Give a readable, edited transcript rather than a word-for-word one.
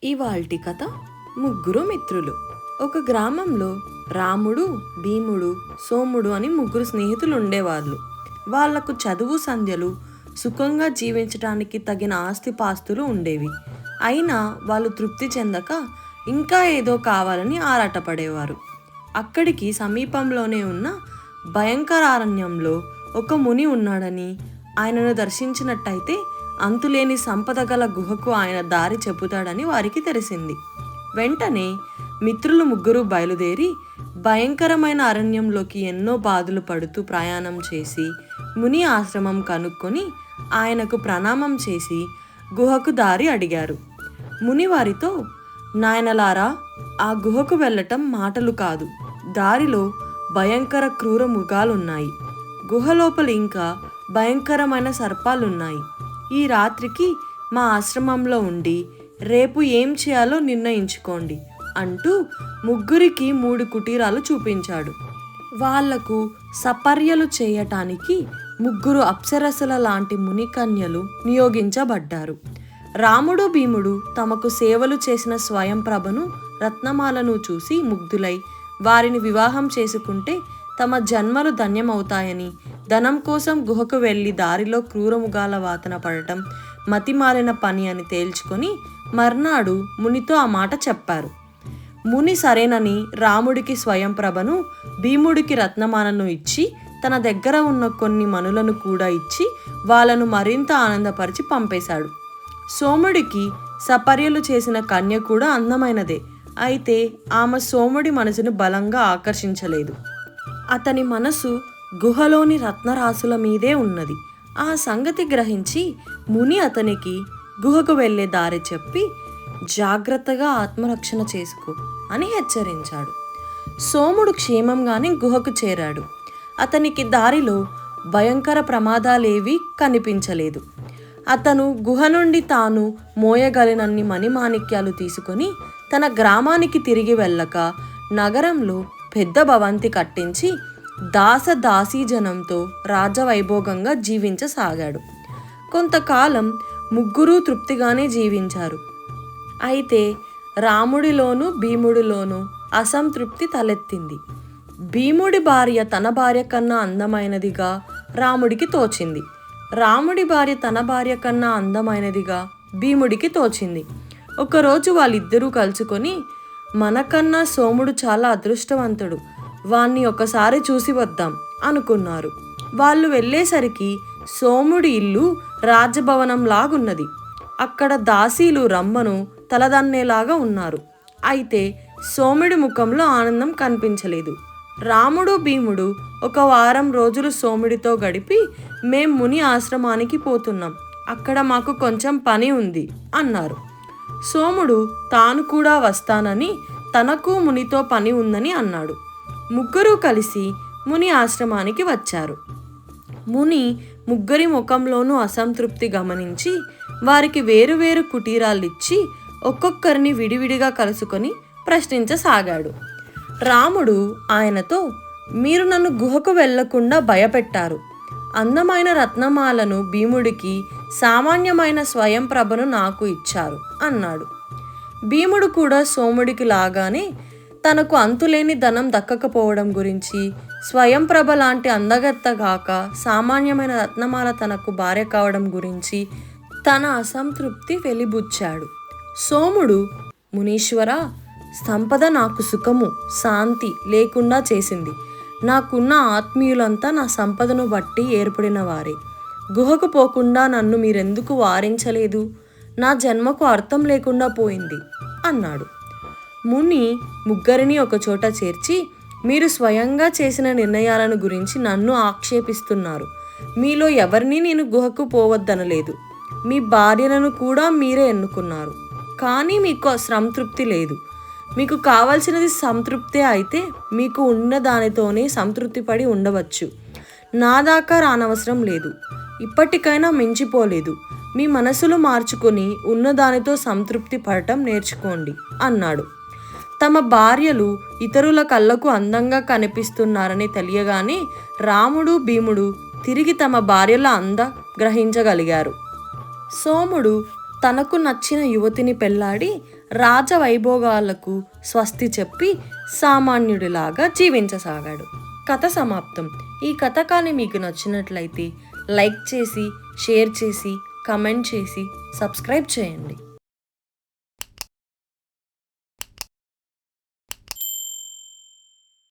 ఇవాల్టి కథ ముగ్గురు మిత్రులు. ఒక గ్రామంలో రాముడు, భీముడు, సోముడు అని ముగ్గురు స్నేహితులు ఉండేవాళ్ళు. వాళ్లకు చదువు సంధ్యలు, సుఖంగా జీవించడానికి తగిన ఆస్తిపాస్తులు ఉండేవి. అయినా వాళ్ళు తృప్తి చెందక ఇంకా ఏదో కావాలని ఆరాటపడేవారు. అక్కడికి సమీపంలోనే ఉన్న భయంకరారణ్యంలో ఒక ముని ఉన్నాడని, ఆయనను దర్శించినట్టయితే అంతులేని సంపద గల గుహకు ఆయన దారి చెబుతాడని వారికి తెలిసింది. వెంటనే మిత్రులు ముగ్గురు బయలుదేరి భయంకరమైన అరణ్యంలోకి ఎన్నో బాధలు పడుతూ ప్రయాణం చేసి ముని ఆశ్రమం కనుక్కొని ఆయనకు ప్రణామం చేసి గుహకు దారి అడిగారు. ముని వారితో, నాయనలారా, ఆ గుహకు వెళ్ళటం మాటలు కాదు. దారిలో భయంకర క్రూర మృగాలున్నాయి. గుహ లోపల ఇంకా భయంకరమైన సర్పాలున్నాయి. ఈ రాత్రికి మా ఆశ్రమంలో ఉండి రేపు ఏం చేయాలో నిర్ణయించుకోండి అంటూ ముగ్గురికి 3 కుటీరాలు చూపించాడు. వాళ్లకు సపర్యలు చేయటానికి 3 అప్సరసల లాంటి మునికన్యలు నియోగించబడ్డారు. రాముడు, భీముడు తమకు సేవలు చేసిన స్వయంప్రభను, రత్నమాలను చూసి ముగ్ధులై వారిని వివాహం చేసుకుంటే తమ జన్మలు ధన్యమవుతాయని, ధనం కోసం గుహకు వెళ్ళి దారిలో క్రూరముగాల వాతన పడటం మతిమాలిన పని అని తేల్చుకొని మర్నాడు మునితో ఆ మాట చెప్పారు. ముని సరేనని రాముడికి స్వయంప్రభను, భీముడికి రత్నమాలను ఇచ్చి తన దగ్గర ఉన్న కొన్ని మనులను కూడా ఇచ్చి వాళ్ళను మరింత ఆనందపరిచి పంపేశాడు. సోముడికి సపర్యలు చేసిన కన్య కూడా అందమైనదే. అయితే ఆమె సోముడి మనసును బలంగా ఆకర్షించలేదు. అతని మనసు గుహలోని రత్నరాశుల మీదే ఉన్నది. ఆ సంగతి గ్రహించి ముని అతనికి గుహకు వెళ్ళే దారి చెప్పి జాగ్రత్తగా ఆత్మరక్షణ చేసుకో అని హెచ్చరించాడు. సోముడు క్షేమంగానే గుహకు చేరాడు. అతనికి దారిలో భయంకర ప్రమాదాలేవీ కనిపించలేదు. అతను గుహ నుండి తాను మోయగలినన్ని మణిమాణిక్యాలు తీసుకొని తన గ్రామానికి తిరిగి వెళ్ళక నగరంలో పెద్ద భవంతి కట్టించి దాసదాసీజనంతో రాజవైభోగంగా జీవించసాగాడు. కొంతకాలం ముగ్గురూ తృప్తిగానే జీవించారు. అయితే రాముడిలోనూ భీముడిలోనూ అసంతృప్తి తలెత్తింది. భీముడి భార్య తన భార్య కన్నా అందమైనదిగా రాముడికి తోచింది. రాముడి భార్య తన భార్య కన్నా అందమైనదిగా భీముడికి తోచింది. ఒకరోజు వాళ్ళిద్దరూ కలుసుకొని, మనకన్నా సోముడు చాలా అదృష్టవంతుడు, వాణ్ణి ఒకసారి చూసి వద్దాం అనుకున్నారు. వాళ్ళు వెళ్ళేసరికి సోముడి ఇల్లు రాజభవనం లాగున్నది. అక్కడ దాసీలు రమ్మను తలదన్నేలాగా ఉన్నారు. అయితే సోముడి ముఖంలో ఆనందం కనిపించలేదు. రాముడు, భీముడు 1 వారం రోజులు సోముడితో గడిపి మేం ముని ఆశ్రమానికి పోతున్నాం, అక్కడ మాకు కొంచెం పని ఉంది అన్నారు. సోముడు తాను కూడా వస్తానని, తనకు మునితో పని ఉందని అన్నాడు. ముగ్గురు కలిసి ముని ఆశ్రమానికి వచ్చారు. ముని ముగ్గురి ముఖంలోనూ అసంతృప్తి గమనించి వారికి వేరువేరు కుటీరాలిచ్చి ఒక్కొక్కరిని విడివిడిగా కలుసుకొని ప్రశ్నించసాగాడు. రాముడు ఆయనతో, మీరు నన్ను గుహకు వెళ్లకుండా భయపెట్టారు. అందమైన రత్నమాలను భీముడికి, సామాన్యమైన స్వయంప్రభను నాకు ఇచ్చారు అన్నాడు. భీముడు కూడా సోముడికి లాగానే తనకు అంతులేని ధనం దక్కకపోవడం గురించి, స్వయంప్రభ లాంటి అందగత్తగాక సామాన్యమైన రత్నమాల తనకు భార్య కావడం గురించి తన అసంతృప్తి వెలిబుచ్చాడు. సోముడు, మునీశ్వర, సంపద నాకు సుఖము, శాంతి లేకుండా చేసింది. నాకున్న ఆత్మీయులంతా నా సంపదను బట్టి ఏర్పడిన వారే. గుహకు పోకుండా నన్ను మీరెందుకు వారించలేదు? నా జన్మకు అర్థం లేకుండా పోయింది అన్నాడు. ముని ముగ్గురిని ఒకచోట చేర్చి, మీరు స్వయంగా చేసిన నిర్ణయాలను గురించి నన్ను ఆక్షేపిస్తున్నారు. మీలో ఎవరిని నేను గుహకు పోవద్దనలేదు. మీ భార్యలను కూడా మీరే ఎన్నుకున్నారు. కానీ మీకు సంతృప్తి లేదు. మీకు కావాల్సినది సంతృప్తే అయితే మీకు ఉన్న దానితోనే సంతృప్తి పడి ఉండవచ్చు. నా దాకా రానవసరం లేదు. ఇప్పటికైనా మించిపోలేదు. మీ మనసులు మార్చుకొని ఉన్నదానితో సంతృప్తి పడటం నేర్చుకోండి అన్నాడు. తమ భార్యలు ఇతరుల కళ్ళకు అందంగా కనిపిస్తున్నారని తెలియగానే రాముడు, భీముడు తిరిగి తమ భార్యల గ్రహించగలిగారు. సోముడు తనకు నచ్చిన యువతిని పెళ్లాడి రాజవైభోగాలకు స్వస్తి చెప్పి సామాన్యుడిలాగా జీవించసాగాడు. కథ సమాప్తం. ఈ కథ కానీ మీకు నచ్చినట్లయితే లైక్ చేసి, షేర్ చేసి, కమెంట్ చేసి, సబ్స్క్రైబ్ చేయండి.